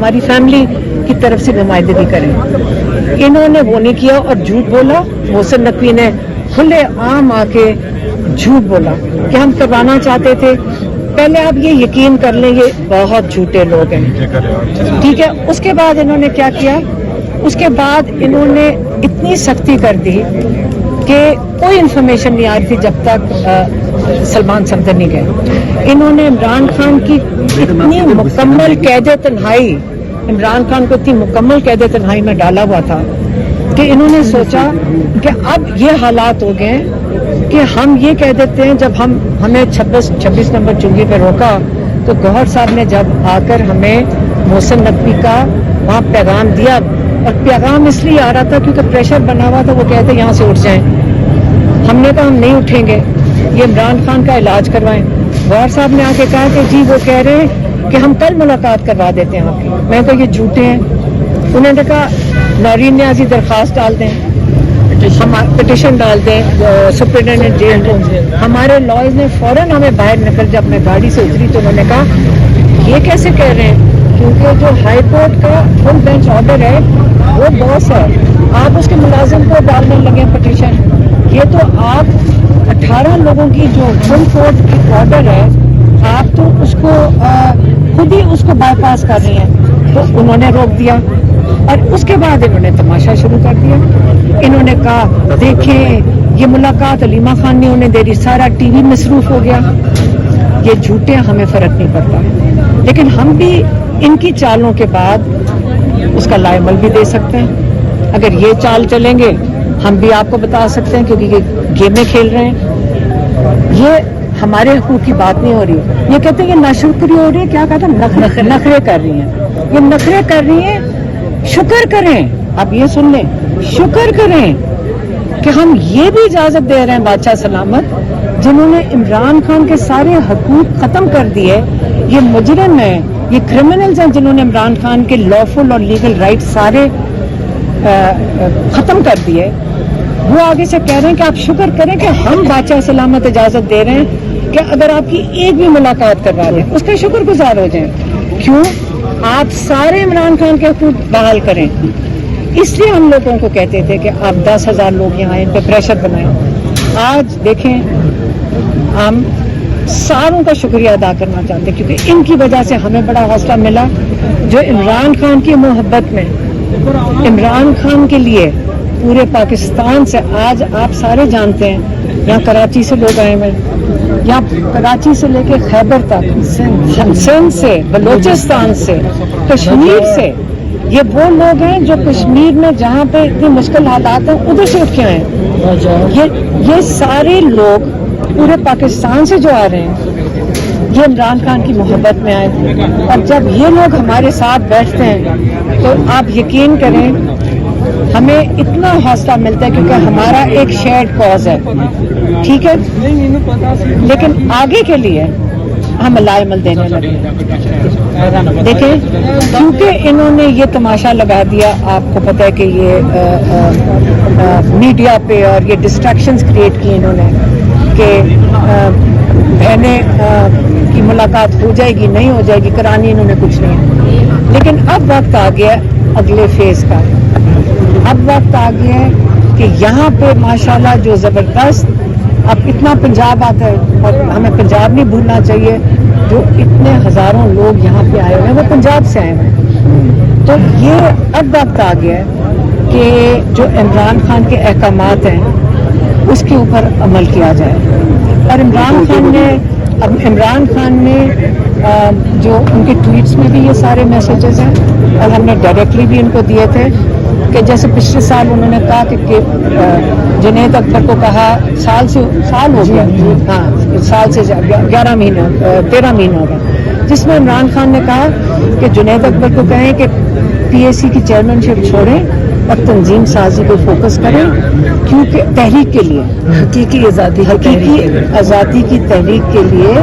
हमारी फैमिली की तरफ से नुमाइंदगी करें। इन्होंने वो नहीं किया और झूठ बोला। मोहसिन नकवी ने खुले आम आके झूठ बोला कि हम करवाना चाहते थे। पहले आप ये यकीन कर लें, ये बहुत झूठे लोग हैं, ठीक है। उसके बाद इन्होंने क्या किया, उसके बाद इन्होंने इतनी सख्ती कर दी कि कोई इन्फॉर्मेशन नहीं आ रही थी जब तक सलमान समदर नहीं गए। इन्होंने इमरान खान की इतनी मुकम्मल कैद तन्हाई, इमरान खान को इतनी मुकम्मल कैद तन्हाई में डाला हुआ था कि इन्होंने सोचा कि अब ये हालात हो गए कि हम ये कह देते हैं। जब हमें 26 नंबर चुंगी पे रोका तो गौहर साहब ने जब आकर हमें मोहसिन नकवी का वहाँ पैगाम दिया, और पैगाम इसलिए आ रहा था क्योंकि प्रेशर बना हुआ था, वो कहते यहाँ से उठ जाएं। हमने कहा हम नहीं उठेंगे, ये इमरान खान का इलाज करवाएं। गौहर साहब ने आके कहा कि जी वो कह रहे हैं कि हम कल मुलाकात करवा देते हैं आपकी। मैं कहा ये झूठे हैं। उन्होंने कहा नौरीन न्याज़ी दरख्वास्त डाल दें, पिटिशन डाल दें सुप्रिटेंडेंट जेल को। हमारे लॉयर्स ने फौरन हमें बाहर निकल, जब मैं गाड़ी से उतरी तो उन्होंने कहा ये कैसे कह रहे हैं, क्योंकि जो हाई कोर्ट का फुल बेंच ऑर्डर है वो बॉस है, आप उसके मुलाजिम को डालने लगे पिटिशन। ये तो आप 18 लोगों की जो फुल कोर्ट की ऑर्डर है, आप तो उसको खुद ही उसको बाईपास कर रही हैं। तो उन्होंने रोक दिया और उसके बाद इन्होंने तमाशा शुरू कर दिया। इन्होंने कहा देखें ये मुलाकात अलीमा खान ने उन्हें दे दी, सारा टीवी मसरूफ हो गया। ये झूठे, हमें फर्क नहीं पड़ता, लेकिन हम भी इनकी चालों के बाद उसका लाइमल भी दे सकते हैं। अगर ये चाल चलेंगे हम भी आपको बता सकते हैं, क्योंकि ये गेमें खेल रहे हैं। ये हमारे हकूक की बात नहीं हो रही। ये कहते हैं ये नाशुक्री हो रही है, क्या कहता है, नखरे कर रही हैं। ये नखरे कर रही हैं, शुक्र करें, आप ये सुन लें, शुक्र करें कि हम ये भी इजाजत दे रहे हैं बादशाह सलामत, जिन्होंने इमरान खान के सारे हकूक खत्म कर दिए। ये मुजरिम हैं, ये क्रिमिनल्स हैं, जिन्होंने इमरान खान के लॉफुल और लीगल राइट सारे खत्म कर दिए। वो आगे से कह रहे हैं कि आप शुक्र करें कि हम बादशाह सलामत इजाजत दे रहे हैं कि अगर आपकी एक भी मुलाकात करवा दें उसका शुक्रगुजार हो जाए। क्यों? आप सारे इमरान खान के हकूक बहाल करें। इसलिए हम लोगों को कहते थे कि आप 10,000 लोग यहाँ इन पे प्रेशर बनाएं। आज देखें, हम सारों का शुक्रिया अदा करना चाहते हैं, क्योंकि इनकी वजह से हमें बड़ा हौसला मिला। जो इमरान खान की मोहब्बत में, इमरान खान के लिए पूरे पाकिस्तान से, आज आप सारे जानते हैं यहाँ कराची से लोग आए हैं, यहाँ कराची से लेके खैबर तक, सिंध से, बलूचिस्तान से, कश्मीर से, ये वो लोग हैं जो कश्मीर में जहाँ पे इतनी मुश्किल हालात हैं उधर से उठ के आए हैं। ये सारे लोग पूरे पाकिस्तान से जो आ रहे हैं, ये इमरान खान की मोहब्बत में आए। और जब ये लोग हमारे साथ बैठते हैं तो आप यकीन करें हमें इतना हौसला मिलता है, क्योंकि हमारा एक शेयर्ड कॉज है, ठीक है। लेकिन आगे के लिए हम लाइमल देने लगे। देखें, क्योंकि इन्होंने ये तमाशा लगा दिया, आपको पता है कि ये मीडिया पे और ये डिस्ट्रैक्शंस क्रिएट की इन्होंने कि बहनें की मुलाकात हो जाएगी, नहीं हो जाएगी, करानी इन्होंने कुछ नहीं। लेकिन अब वक्त आ गया अगले फेज का। अब वक्त आ गया है कि यहाँ पे माशाल्लाह जो ज़बरदस्त, अब इतना पंजाब आता है और हमें पंजाब नहीं भूलना चाहिए, जो इतने हज़ारों लोग यहाँ पे आए हुए हैं वो पंजाब से आए हुए हैं। तो ये अब वक्त आ गया है कि जो इमरान खान के अहकामात हैं उसके ऊपर अमल किया जाए। और इमरान खान ने जो उनके ट्वीट्स में भी ये सारे मैसेजेस हैं, और हमने डायरेक्टली भी इनको दिए थे कि जैसे पिछले साल उन्होंने कहा कि जुनैद अकबर को कहा, साल हो गया, हाँ साल से 13 महीने हो गए, जिसमें इमरान खान ने कहा कि जुनैद अकबर को कहें कि PAC की चेयरमैनशिप छोड़ें और तंजीम साजी को फोकस करें, क्योंकि तहरीक के लिए, हकीकी आज़ादी की तहरीक के लिए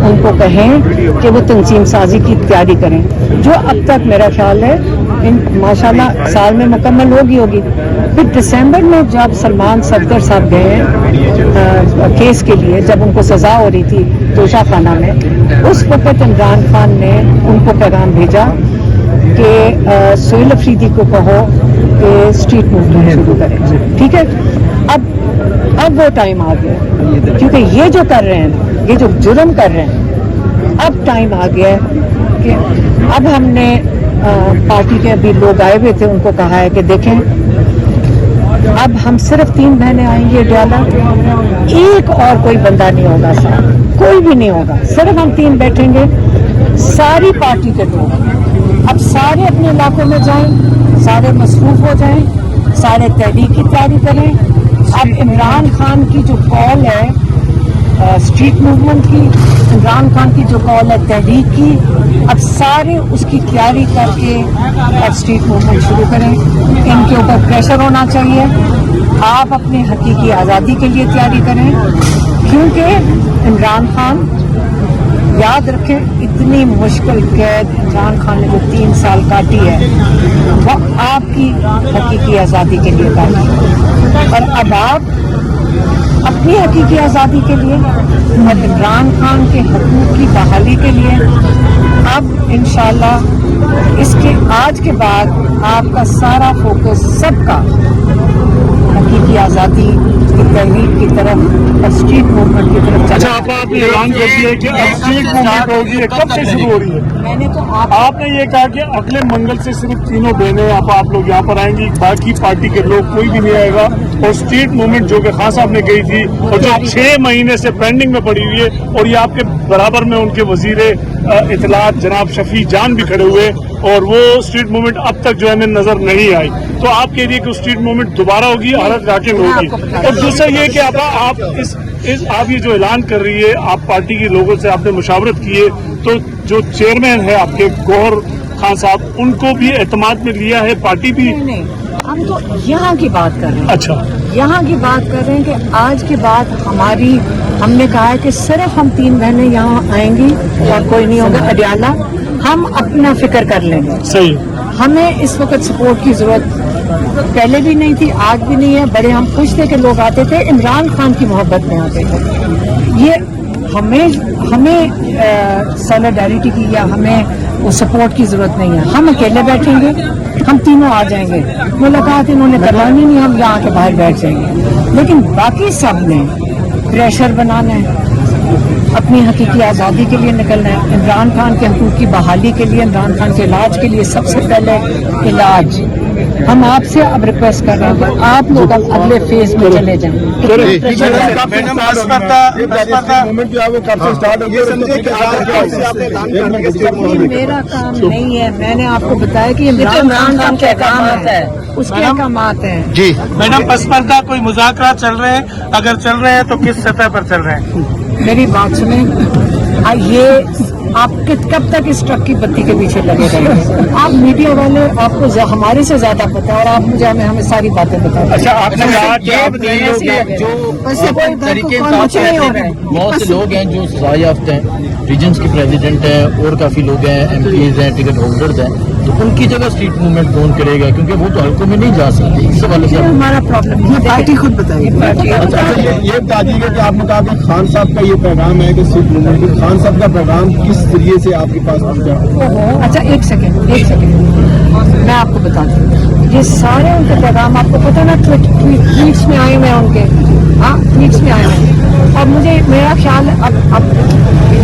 उनको कहें कि वो तंजीम साजी की तैयारी करें, जो अब तक मेरा ख्याल है माशाल्लाह साल में मुकम्मल होगी। फिर दिसंबर में जब सलमान सफदर साहब गए केस के लिए, जब उनको सज़ा हो रही थी तोशा खाना में, उस वक्त इमरान खान ने उनको पैगाम भेजा کہ سہیل افریدی کو کہو کہ اسٹریٹ موومنٹ شروع کریں. ٹھیک ہے, اب وہ ٹائم آ گیا, کیونکہ یہ جو کر رہے ہیں, یہ جو جرم کر رہے ہیں, اب ٹائم آ گیا ہے کہ اب ہم نے پارٹی کے ابھی لوگ آئے ہوئے تھے, ان کو کہا ہے کہ دیکھیں اب ہم صرف 3 بہنیں آئیں گے ڈیالہ, ایک اور کوئی بندہ نہیں ہوگا, صاحب کوئی بھی نہیں ہوگا, صرف ہم 3 بیٹھیں گے. ساری پارٹی کے لوگ اب سارے اپنے علاقوں میں جائیں, سارے مصروف ہو جائیں, سارے تحریک کی تیاری کریں. اب عمران خان کی جو کال ہے اسٹریٹ موومنٹ کی, عمران خان کی جو کال ہے تحریک کی, اب سارے اس کی تیاری کر کے اب اسٹریٹ موومنٹ شروع کریں. ان کے اوپر پریشر ہونا چاہیے. آپ اپنے حقیقی آزادی کے لیے تیاری کریں, کیونکہ عمران خان یاد رکھیں اتنی مشکل قید عمران خان نے جو 3 سال کاٹی ہے وہ آپ کی حقیقی آزادی کے لیے کاٹی, اور اب آپ اپنی حقیقی آزادی کے لیے اور عمران خان کے حقوق کی بحالی کے لیے اب انشاءاللہ اس کے آج کے بعد آپ کا سارا فوکس سب کا حقیقی آزادی کی تحریک کی طرف اور اسٹریٹ موومنٹ کی طرف. اچھا, آپ نے اعلان کر دیا کہ اب اسٹریٹ موومنٹ ہوگی, کب سے شروع ہو رہی ہے؟ میں نے تو آپ نے یہ کہا کہ اگلے منگل سے صرف 3 بہنیں آپ لوگ یہاں پر آئیں گی, باقی پارٹی کے لوگ کوئی بھی نہیں آئے گا, اور اسٹریٹ موومنٹ جو کہ خان صاحب نے کہی تھی اور جو 6 مہینے سے پینڈنگ میں پڑی ہوئی ہے, اور یہ آپ کے برابر میں ان کے وزیر اطلاعات جناب شفیع جان بھی کھڑے ہوئے, اور وہ اسٹریٹ موومنٹ اب تک جو ہے ہمیں نظر نہیں آئی. تو آپ کہہ رہی ہے کہ اسٹریٹ موومنٹ دوبارہ ہوگی, حالت راکن ہوگی. اور دوسرا یہ کہ آپ یہ جو اعلان کر رہی ہے, آپ پارٹی کے لوگوں سے آپ نے مشاورت کی ہے, تو جو چیئرمین ہے آپ کے گوہر خان صاحب, ان کو بھی اعتماد میں لیا ہے پارٹی بھی؟ نہیں, ہم تو یہاں کی بات کر رہے ہیں. اچھا, یہاں کی بات کر رہے ہیں کہ آج کے بعد ہم نے کہا ہے کہ صرف ہم 3 بہنیں یہاں آئیں گی اور کوئی نہیں ہوگا اڈیالہ. ہم اپنا فکر کر لیں گے. صحیح. ہمیں اس وقت سپورٹ کی ضرورت پہلے بھی نہیں تھی, آج بھی نہیں ہے. بڑے ہم خوش تھے کہ لوگ آتے تھے, عمران خان کی محبت میں آتے تھے. یہ ہمیں سولیڈیرٹی کی یا ہمیں وہ سپورٹ کی ضرورت نہیں ہے. ہم اکیلے بیٹھیں گے, ہم تینوں آ جائیں گے. ملاقات انہوں نے کرانی نہیں, ہم یہاں کے باہر بیٹھ جائیں گے. لیکن باقی سب نے پریشر بنانا ہے, اپنی حقیقی آزادی کے لیے نکلنا ہے, عمران خان کے حقوق کی بحالی کے لیے, عمران خان کے علاج کے لیے. سب سے پہلے علاج. ہم آپ سے اب ریکویسٹ کر رہے ہیں کہ آپ لوگ اب اگلے فیز میں چلے جائیں. میرا کام نہیں ہے, میں نے آپ کو بتایا کہ عمران خان کے احکامات ہے, اس کے احکامات ہیں. جی میڈم, پس پردہ کوئی مذاکرات چل رہے ہیں؟ اگر چل رہے ہیں تو کس سطح پر چل رہے ہیں؟ میری بات سنیں, یہ آپ کب تک اس ٹرک کی بتی کے پیچھے لگے رہے ہیں؟ آپ میڈیا والے, آپ کو ہمارے سے زیادہ پتا ہے, اور آپ مجھے ہمیں ساری باتیں بتائیں. اچھا, آپ نے کہا کہ آپ بہت سے لوگ ہیں جو سزا یافتہ ہیں, ریجنس کے پریزیڈنٹ ہیں اور کافی لوگ ہیں, ایم پی ایز ہیں, ٹکٹ ہولڈرز ہیں, تو ان کی جگہ اسٹریٹ موومنٹ کون کرے گا؟ کیونکہ وہ تو حلقوں میں نہیں جا سکتے. اس حوالے سے ہمارا پرابلم یہ پارٹی خود بتائیے. یہ بتا دیجیے کہ آپ نے کہا کہ خان صاحب کا یہ پیغام ہے کہ اسٹریٹ موومنٹ, خان صاحب کا پیغام کس ذریعے سے آپ کے پاس پہنچا؟ اچھا, ایک سیکنڈ میں آپ کو بتاتی ہوں. یہ سارے ان کے پیغام آپ کو پتا نا ٹویٹس میں آئے ہوئے ہیں ان کے. ہاں, ٹویٹس میں آئے ہوئے ہیں. اور مجھے میرا خیال اب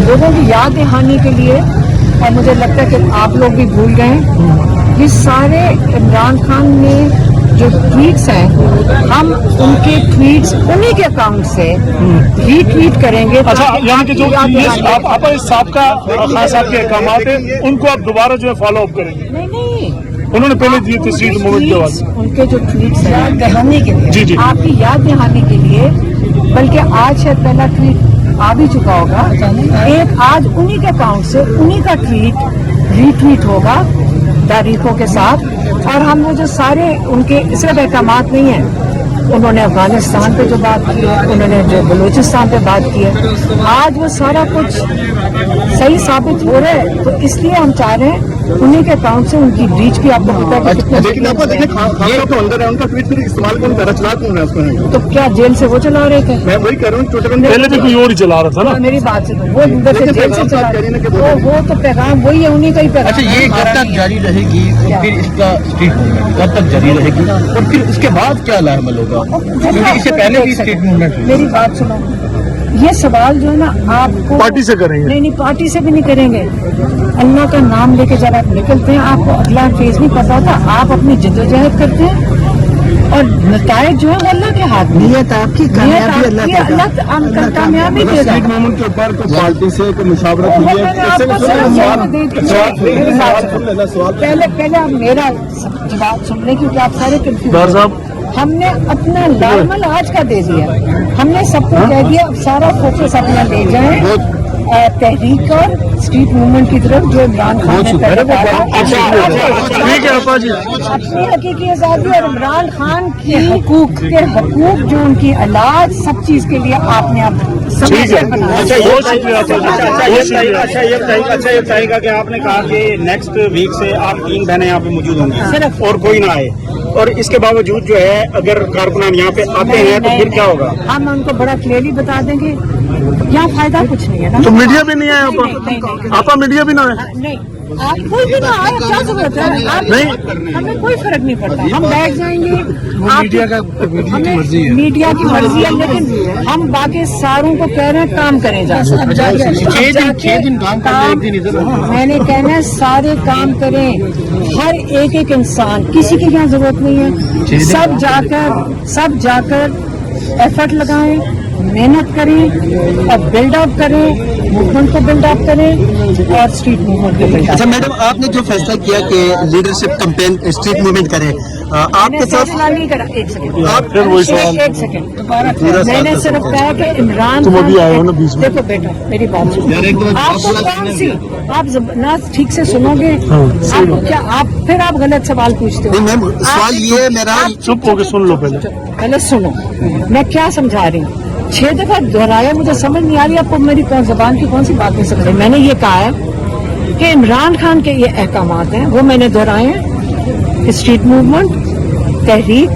لوگوں کی یاد دہانی کے لیے, اور مجھے لگتا ہے کہ آپ لوگ بھی بھول گئے ہیں, یہ سارے عمران خان نے جو ٹویٹس ہیں, ہم ان کے ٹویٹس انہی کے اکاؤنٹ سے ری ٹویٹ کریں گے. اچھا, یہاں کے جو آپ سابقہ خان صاحب کے احکامات ہیں ان کو آپ دوبارہ جو ہے فالو اپ کریں گے؟ نہیں, انہوں نے پہلے دیے تھے اسٹریٹ موومنٹ کے بعد. ان کے جو ٹویٹس ہیں یاد دہانی کے لیے, جی آپ کی یاد دہانی کے لیے, بلکہ آج شاید پہلا ٹویٹ آ بھی چکا ہوگا, ایک آج انہی کے اکاؤنٹ سے انہی کا ٹویٹ ری ٹویٹ ہوگا تاریخوں کے ساتھ. اور ہم وہ جو سارے ان کے صرف احکامات نہیں ہیں, انہوں نے افغانستان پہ جو بات کی ہے, انہوں نے جو بلوچستان پہ بات کی ہے, آج وہ سارا کچھ صحیح ثابت ہو رہا ہے. تو اس لیے ہم چاہ رہے ہیں उन्हीं के अकाउंट से उनकी रीच भी आपको पता है कि कितना। लेकिन आपको देखिए खान साहब तो अंदर है, उनका ट्वीट फिर इस्तेमाल कौन कर रहा है, चला कौन रहा है उसको? तो क्या जेल से वो चला रहे थे? मैं वही कह रहा हूँ, ट्विटर में पहले भी कोई और ही चला रहा था ना। मेरी बात से वो अंदर से जेल से चला वो तो पैगाम वही है, उन्हीं का ही पैगाम। अच्छा, ये कब तक जारी रहेगी और फिर इसका स्ट्रीट मूवमेंट कब तक जारी रहेगी और फिर उसके बाद क्या लाएमल होगा, क्योंकि इससे पहले भी स्ट्रीट मूवमेंट हुई। मेरी बात सुनो, ये सवाल जो है ना आपको पार्टी से करेंगे। नहीं, पार्टी से भी नहीं करेंगे। अल्लाह का नाम लेके जब आप निकलते हैं, आपको अगला फेज नहीं पता होता, आप अपनी जद्दोजहद करते हैं और नतायज जो है वो अल्लाह के हाथ में। नियत आपकी, कामयाबी अल्लाह कामयाबी देगा। स्ट्रीट मूवमेंट के ऊपर कोई पार्टी से कोई मुशावरत हुई है? पहले आप मेरा जवाब सुन लें, क्योंकि आप सारे कंफ्यूज। डॉक्टर साहब, हमने अपना लाजमल आज का दे दिया, हमने सबको कह दिया अब सारा फोकस अपना ले जाए तहरीक और स्ट्रीट मूवमेंट की तरफ, जो इमरान खान ने पहले ठीक है अपा जी, अपनी हकीकी आज़ादी और इमरान खान के हकूक जो उनकी इलाज सब चीज के लिए आपने अब ठीक है। बहुत शुक्रिया अपा जी। अच्छा ये बताएगा कि आपने कहा कि नेक्स्ट वीक से आप 3 बहनें यहाँ पे मौजूद होंगी और कोई ना आए, और इसके बावजूद जो है अगर कारकुनान यहाँ पे आते हैं तो फिर क्या होगा? हम उनको बड़ा क्लियरली बता देंगे, यहाँ फायदा कुछ नहीं है ना। तो मीडिया भी नहीं आया नहीं, आपा, मीडिया भी ना आया। नहीं, आप कोई भी ना आए, क्या जरूरत है? आप नहीं, हमें कोई फर्क नहीं पड़ता, हम बैठ जाएंगे। मीडिया की मर्जी है, मीडिया की मर्जी है, लेकिन हम बाकी सारों को कह रहे हैं काम करें जा। 6 दिन काम करते, एक दिन इधर। मैंने कहना है सारे काम करें, हर एक इंसान, किसी की यहाँ जरूरत नहीं है। सब जाकर एफर्ट लगाएं, मेहनत करें और बिल्डअप करें, मूवमेंट को बिल्डअप करें और स्ट्रीट मूवमेंट को बिल्डअप। अच्छा मैडम, आपने जो फैसला किया कि लीडरशिप कैंपेन स्ट्रीट मूवमेंट करें, आपके साथ फैसला नहीं करा। एक सेकंड, आप फिर वही सवाल। एक सेकंड दोबारा। मैंने सिर्फ कहा कि इमरान तुम अभी खान- आए हो ना बीच में। देखो बेटा, मेरी बात सुनो, आपको कौन सी, आप ना ठीक से सुनोगे आपको क्या, फिर आप गलत सवाल पूछते हो। नहीं मैम, सवाल ये है मेरा, चुप होके सुन लो पहले सुनो, मैं क्या समझा रही हूँ। 6 दफा दोहराया, मुझे समझ नहीं आ रही आपको मेरी जबान की कौन सी बात नहीं समझ रही। मैंने ये कहा है कि इमरान खान के ये अहकामात हैं, वो मैंने दोहराए हैं। स्ट्रीट मूवमेंट, तहरीक,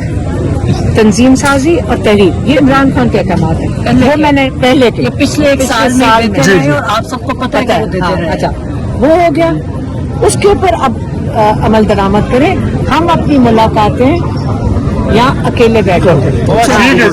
तंजीम साजी और तहरीक, ये इमरान खान के अहकामात हैं। वो मैंने पहले के पिछले एक साल में और आप सबको पता है। अच्छा, वो हो गया, उसके ऊपर अब अमल दरामद करें। हम अपनी मुलाकातें या अकेले बैठे ठीक है।